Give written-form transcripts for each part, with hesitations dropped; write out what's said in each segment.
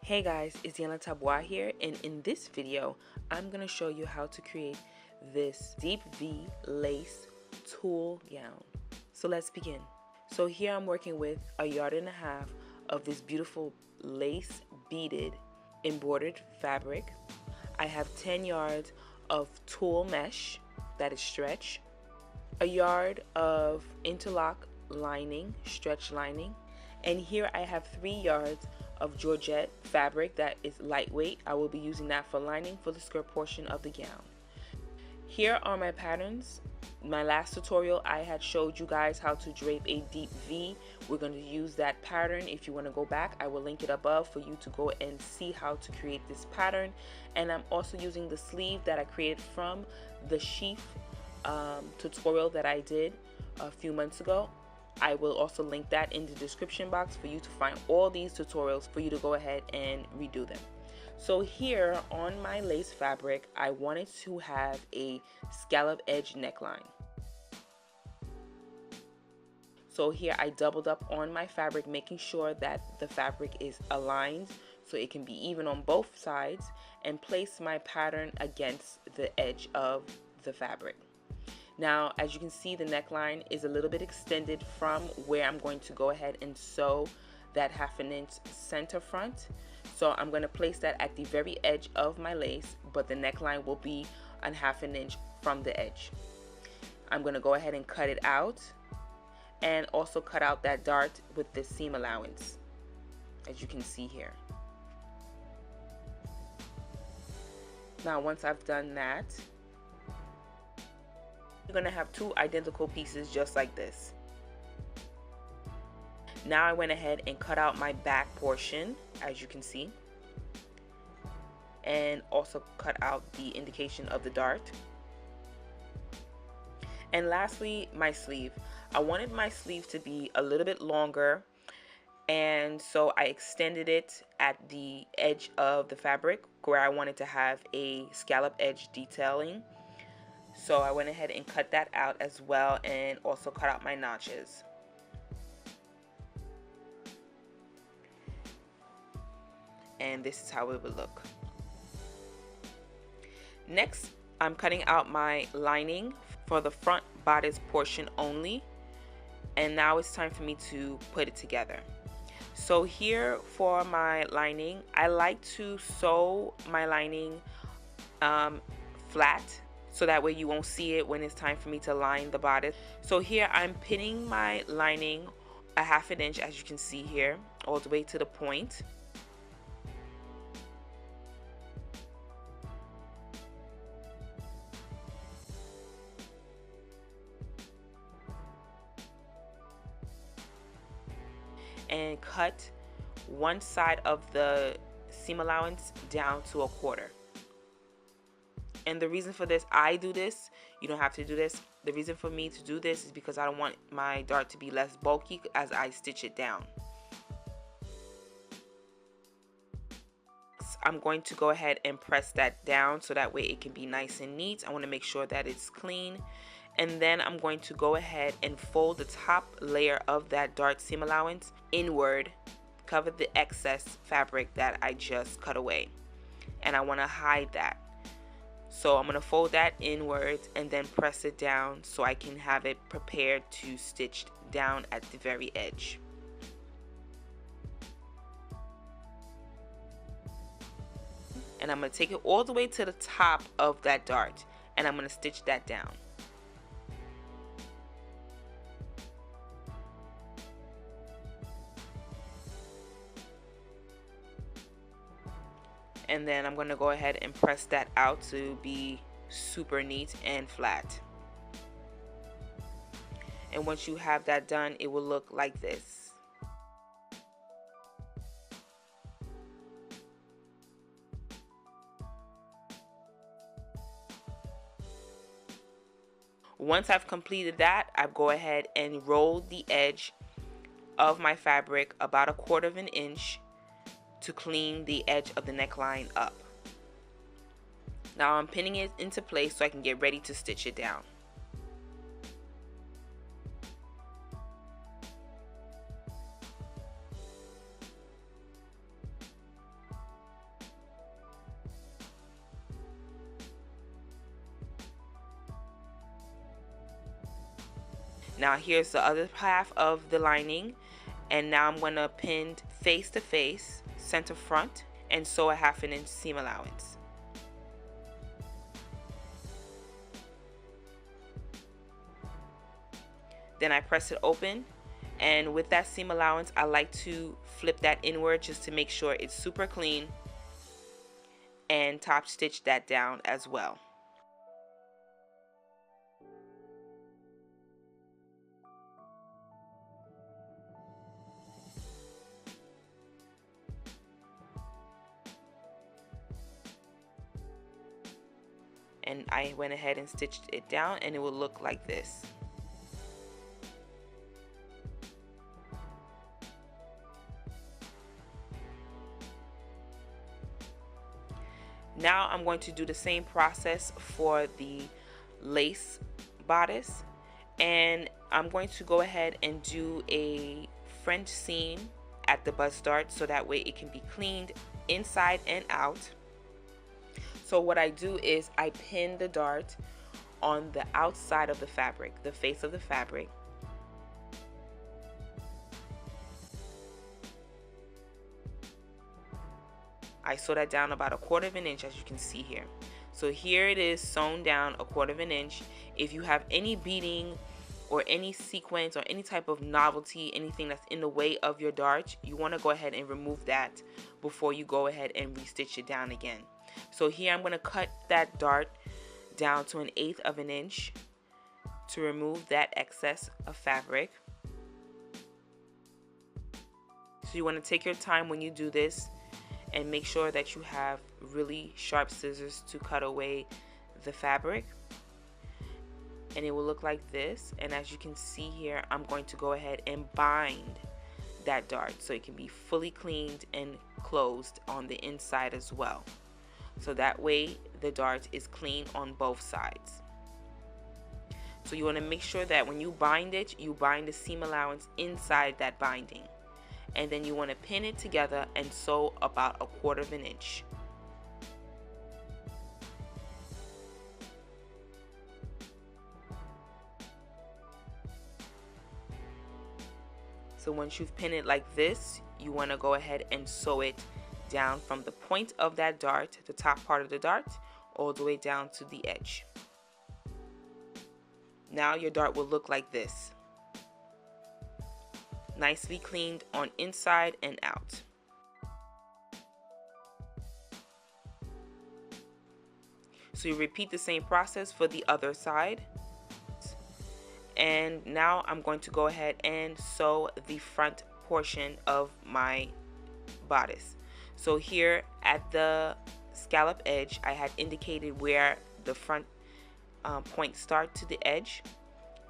Hey guys, it's Yana Tabwa here, and in this video I'm going to show you how to create this deep V lace tulle gown. So let's begin. So here I'm working with 1.5 yards of this beautiful lace beaded embroidered fabric. I have 10 yards of tulle mesh that is stretch, 1 yard of interlock lining, stretch lining, and here I have 3 yards of Georgette fabric that is lightweight. I will be using that for lining for the skirt portion of the gown. Here are my patterns. My last tutorial I had showed you guys how to drape a deep V. We're going to use that pattern. If you want to go back, I will link it above for you to go and see how to create this pattern. And I'm also using the sleeve that I created from the sheath tutorial that I did a few months ago. I will also link that in the description box for you to find all these tutorials for you to go ahead and redo them. So here on my lace fabric, I wanted to have a scallop edge neckline. So here I doubled up on my fabric, making sure that the fabric is aligned so it can be even on both sides, and place my pattern against the edge of the fabric. Now, as you can see, the neckline is a little bit extended from where I'm going to go ahead and sew that 1/2 inch center front. So I'm going to place that at the very edge of my lace, but the neckline will be on 1/2 inch from the edge. I'm going to go ahead and cut it out, and also cut out that dart with the seam allowance, as you can see here. Now, once I've done that, you're going to have 2 identical pieces just like this. Now I went ahead and cut out my back portion, as you can see, and also cut out the indication of the dart. And lastly, my sleeve. I wanted my sleeve to be a little bit longer, and so I extended it at the edge of the fabric where I wanted to have a scallop edge detailing. So I went ahead and cut that out as well, and also cut out my notches. And this is how it would look. Next, I'm cutting out my lining for the front bodice portion only. And now it's time for me to put it together. So here for my lining, I like to sew my lining flat, so that way you won't see it when it's time for me to line the bodice. So here I'm pinning my lining a 1/2 inch, as you can see here, all the way to the point. And cut one side of the seam allowance down to 1/4. And the reason for this, I do this, you don't have to do this. The reason for me to do this is because I don't want my dart to be less bulky as I stitch it down. I'm going to go ahead and press that down so that way it can be nice and neat. I want to make sure that it's clean. And then I'm going to go ahead and fold the top layer of that dart seam allowance inward, cover the excess fabric that I just cut away. And I want to hide that. So I'm going to fold that inwards and then press it down so I can have it prepared to stitch down at the very edge. And I'm going to take it all the way to the top of that dart, and I'm going to stitch that down. And then I'm going to go ahead and press that out to be super neat and flat. And once you have that done, it will look like this. Once I've completed that, I go ahead and roll the edge of my fabric about 1/4 inch to clean the edge of the neckline up. Now I'm pinning it into place so I can get ready to stitch it down. Now here's the other half of the lining, and now I'm going to pin face to face, center front, and sew a 1/2 inch seam allowance. Then I press it open, and with that seam allowance I like to flip that inward just to make sure it's super clean, and top stitch that down as well. And I went ahead and stitched it down, and it will look like this. Now I'm going to do the same process for the lace bodice, and I'm going to go ahead and do a French seam at the bust dart so that way it can be cleaned inside and out. So what I do is I pin the dart on the outside of the fabric, the face of the fabric. I sew that down about 1/4 inch, as you can see here. So here it is sewn down 1/4 inch. If you have any beading or any sequence or any type of novelty, anything that's in the way of your dart, you want to go ahead and remove that before you go ahead and restitch it down again. So here I'm going to cut that dart down to 1/8 of an inch to remove that excess of fabric. So you want to take your time when you do this and make sure that you have really sharp scissors to cut away the fabric. And it will look like this. And as you can see here, I'm going to go ahead and bind that dart so it can be fully cleaned and closed on the inside as well. So that way the dart is clean on both sides. So you want to make sure that when you bind it, you bind the seam allowance inside that binding. And then you want to pin it together and sew about 1/4 inch. So once you've pinned it like this, you want to go ahead and sew it down from the point of that dart, the top part of the dart, all the way down to the edge. Now your dart will look like this. Nicely cleaned on inside and out. So you repeat the same process for the other side. And now I'm going to go ahead and sew the front portion of my bodice. So here at the scallop edge, I had indicated where the front points start to the edge,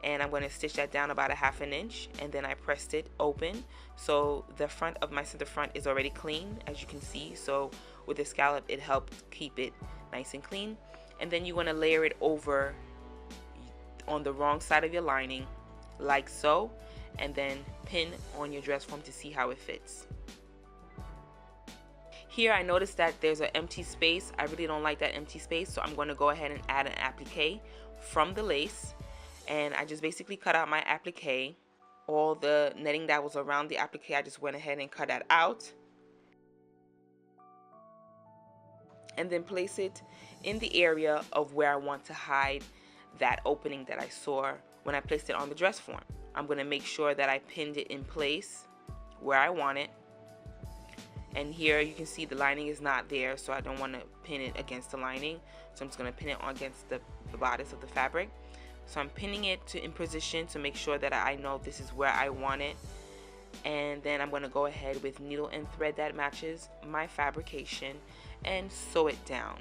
and I'm going to stitch that down about 1/2 inch, and then I pressed it open. So the front of my center front is already clean, as you can see. So with the scallop, it helped keep it nice and clean. And then you want to layer it over on the wrong side of your lining, like so, and then pin on your dress form to see how it fits. Here I noticed that there's an empty space. I really don't like that empty space, so I'm going to go ahead and add an applique from the lace. And I just basically cut out my applique. All the netting that was around the applique, I just went ahead and cut that out. And then place it in the area of where I want to hide that opening that I saw when I placed it on the dress form. I'm going to make sure that I pinned it in place where I want it. And here you can see the lining is not there, so I don't want to pin it against the lining. So I'm just going to pin it against the bodice of the fabric. So I'm pinning it in position to make sure that I know this is where I want it. And then I'm going to go ahead with needle and thread that matches my fabrication and sew it down.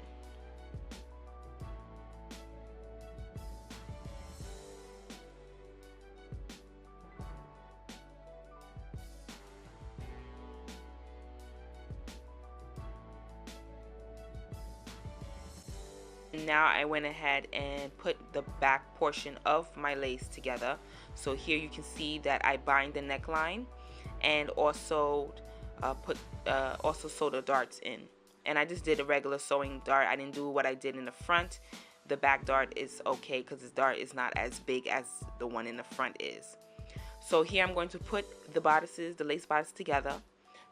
Now I went ahead and put the back portion of my lace together. So here you can see that I bind the neckline and also sew the darts in. And I just did a regular sewing dart. I didn't do what I did in the front. the back dart is okay because this dart is not as big as the one in the front is. So here I'm going to put the bodices, the lace bodice together.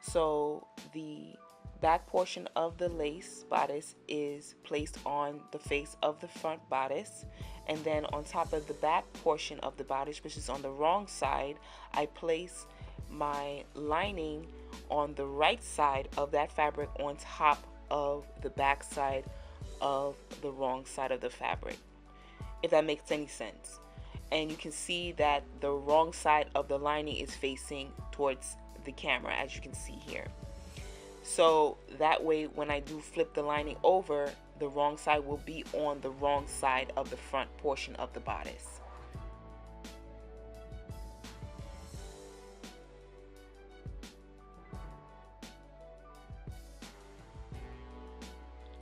So the back portion of the lace bodice is placed on the face of the front bodice, and then on top of the back portion of the bodice, which is on the wrong side, I place my lining on the right side of that fabric on top of the back side of the wrong side of the fabric, if that makes any sense. And you can see that the wrong side of the lining is facing towards the camera, as you can see here. So that way when I do flip the lining over, the wrong side will be on the wrong side of the front portion of the bodice.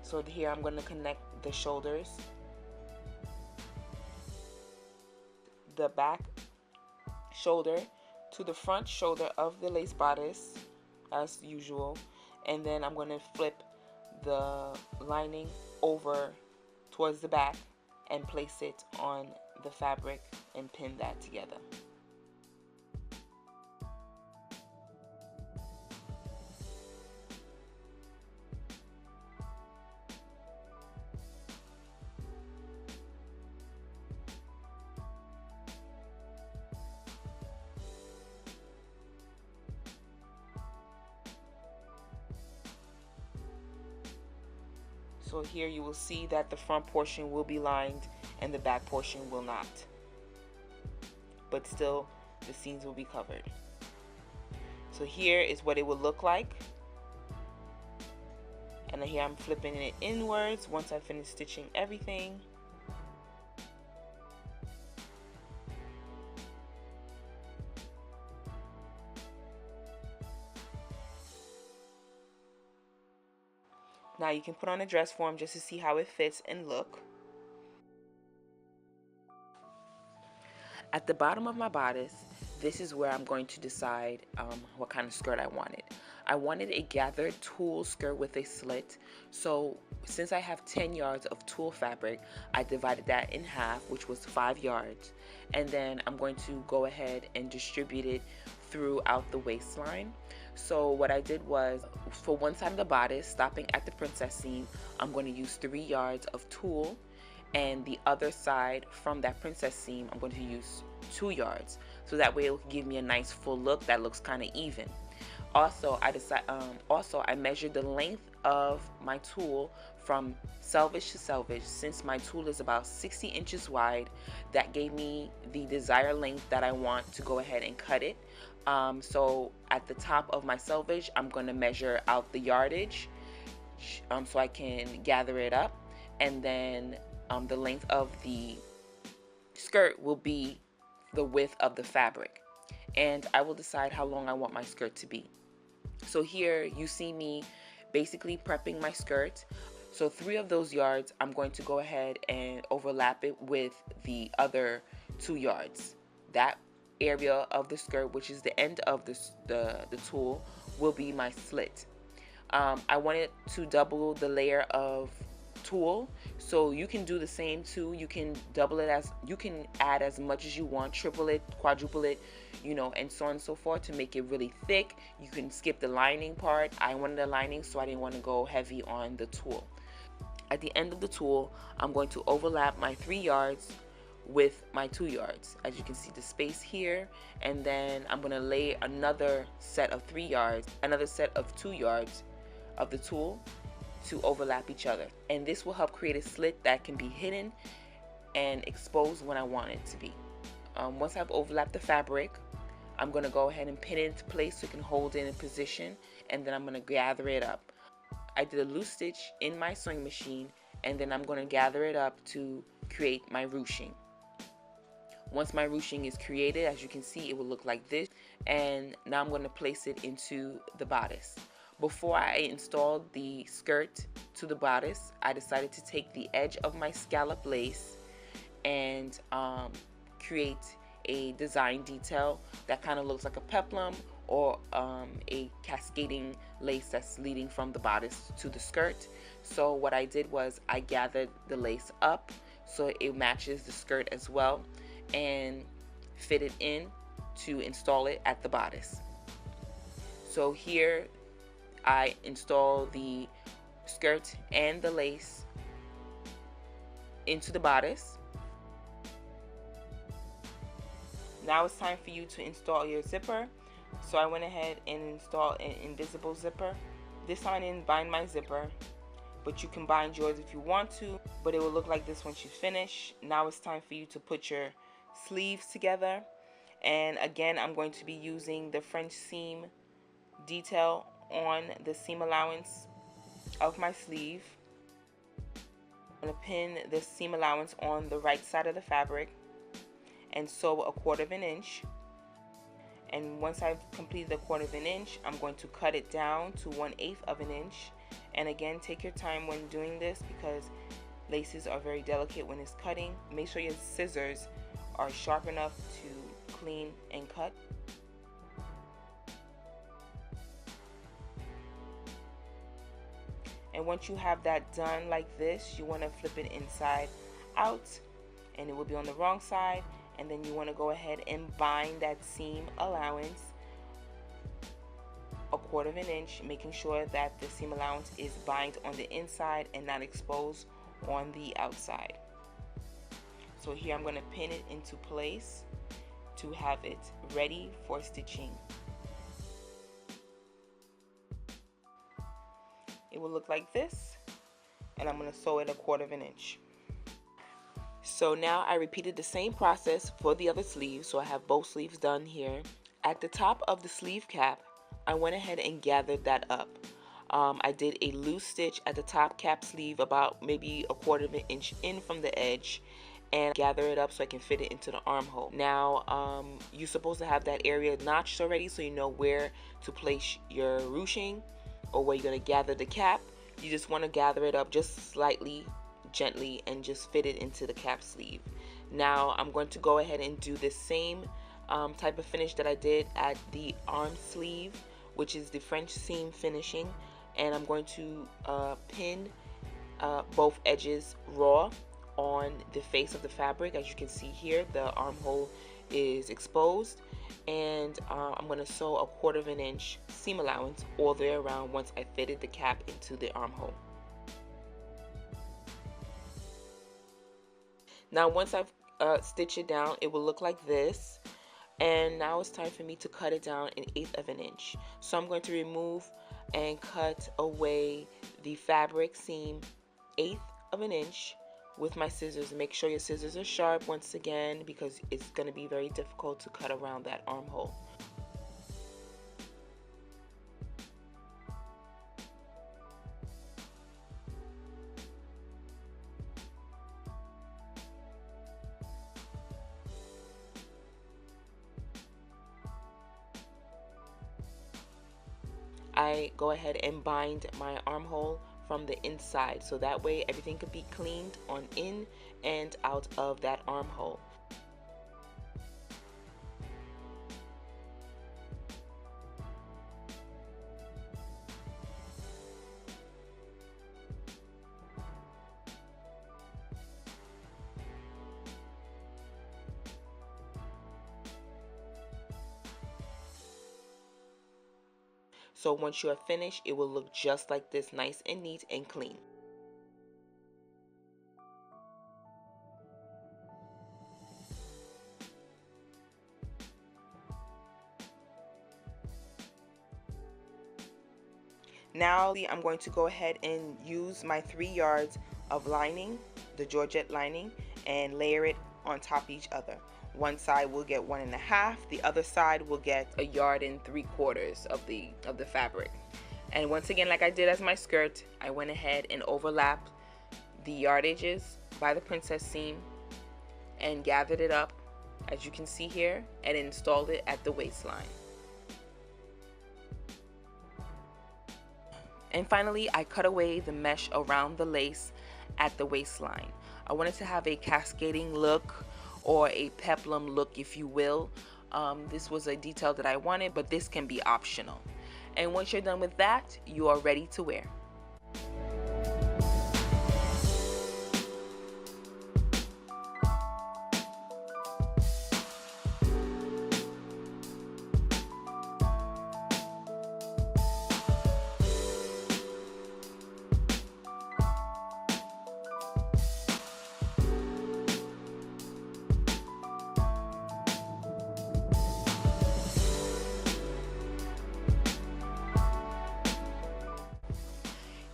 So here I'm going to connect the shoulders, the back shoulder to the front shoulder of the lace bodice as usual, and then I'm going to flip the lining over towards the back and place it on the fabric and pin that together. So here you will see that the front portion will be lined and the back portion will not. But still, the seams will be covered. So here is what it will look like. And then here I'm flipping it inwards once I finish stitching everything. Now you can put on a dress form just to see how it fits and look. At the bottom of my bodice, this is where I'm going to decide what kind of skirt I wanted. I wanted a gathered tulle skirt with a slit. So since I have 10 yards of tulle fabric, I divided that in half, which was 5 yards. And then I'm going to go ahead and distribute it throughout the waistline. So what I did was, for one side of the bodice, stopping at the princess seam, I'm going to use 3 yards of tulle, and the other side from that princess seam, I'm going to use 2 yards. So that way it will give me a nice full look that looks kind of even. Also, I measured the length of my tulle from selvage to selvage. Since my tulle is about 60 inches wide, that gave me the desired length that I want to go ahead and cut it. So at the top of my selvage, I'm going to measure out the yardage so I can gather it up, and then the length of the skirt will be the width of the fabric, and I will decide how long I want my skirt to be. So here you see me basically prepping my skirt. So 3 of those yards I'm going to go ahead and overlap it with the other 2 yards. That area of the skirt, which is the end of the tulle, will be my slit. I wanted to double the layer of tulle, so you can do the same too. You can double it, as you can add as much as you want, triple it, quadruple it, you know, and so on and so forth to make it really thick. You can skip the lining part. I wanted the lining, so I didn't want to go heavy on the tulle. At the end of the tulle, I'm going to overlap my 3 yards with my 2 yards, as you can see the space here, and then I'm going to lay another set of 3 yards, another set of 2 yards of the tulle to overlap each other, and this will help create a slit that can be hidden and exposed when I want it to be. Once I've overlapped the fabric, I'm going to go ahead and pin it into place so it can hold it in position, and then I'm going to gather it up. I did a loose stitch in my sewing machine, and then I'm going to gather it up to create my ruching. Once my ruching is created, as you can see, it will look like this, and now I'm going to place it into the bodice. Before I installed the skirt to the bodice, I decided to take the edge of my scallop lace and create a design detail that kind of looks like a peplum or a cascading lace that's leading from the bodice to the skirt. So what I did was I gathered the lace up so it matches the skirt as well, and fit it in to install it at the bodice. So here I install the skirt and the lace into the bodice. Now it's time for you to install your zipper. So I went ahead and installed an invisible zipper. This time I didn't bind my zipper, but you can bind yours if you want to, but it will look like this once you finish. Now it's time for you to put your sleeves together. And again, I'm going to be using the French seam detail on the seam allowance of my sleeve. I'm going to pin the seam allowance on the right side of the fabric and sew 1/4 inch. And once I've completed the 1/4 inch, I'm going to cut it down to 1/8 inch. And again, take your time when doing this because laces are very delicate when it's cutting. Make sure your scissors are sharp enough to clean and cut. And once you have that done like this, you want to flip it inside out, and it will be on the wrong side. And then you want to go ahead and bind that seam allowance 1/4 inch, making sure that the seam allowance is bind on the inside and not exposed on the outside. So here I'm going to pin it into place to have it ready for stitching. It will look like this, and I'm going to sew it 1/4 inch. So now I repeated the same process for the other sleeve, so I have both sleeves done here. At the top of the sleeve cap, I went ahead and gathered that up. I did a loose stitch at the top cap sleeve about maybe 1/4 inch in from the edge, and gather it up so I can fit it into the armhole. Now you're supposed to have that area notched already, so you know where to place your ruching or where you're going to gather the cap. You just want to gather it up just slightly, gently, and just fit it into the cap sleeve. Now I'm going to go ahead and do the same type of finish that I did at the arm sleeve, which is the French seam finishing, and I'm going to pin both edges raw on the face of the fabric. As you can see here, the armhole is exposed, and I'm going to sew 1/4 inch seam allowance all the way around once I fitted the cap into the armhole. Now once I've stitched it down, it will look like this, and now it's time for me to cut it down 1/8 inch. So I'm going to remove and cut away the fabric seam 1/8 inch with my scissors. Make sure your scissors are sharp once again, because it's going to be very difficult to cut around that armhole. I go ahead and bind my armhole from the inside, so that way everything could be cleaned on in and out of that armhole. So once you are finished, it will look just like this, nice and neat and clean. Now I'm going to go ahead and use my 3 yards of lining, the Georgette lining, and layer it on top of each other. One side will get 1 1/2, the other side will get 1 3/4 of the fabric. And once again, like I did as my skirt, I went ahead and overlapped the yardages by the princess seam and gathered it up, as you can see here, and installed it at the waistline. And finally, I cut away the mesh around the lace at the waistline. I wanted to have a cascading look, or a peplum look, if you will, This was a detail that I wanted, but this can be optional. And once you're done with that, you are ready to wear.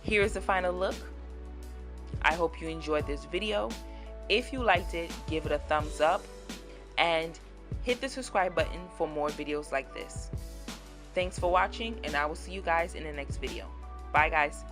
Here's the final look. I hope you enjoyed this video. If you liked it, give it a thumbs up and hit the subscribe button for more videos like this. Thanks for watching, and I will see you guys in the next video. Bye guys.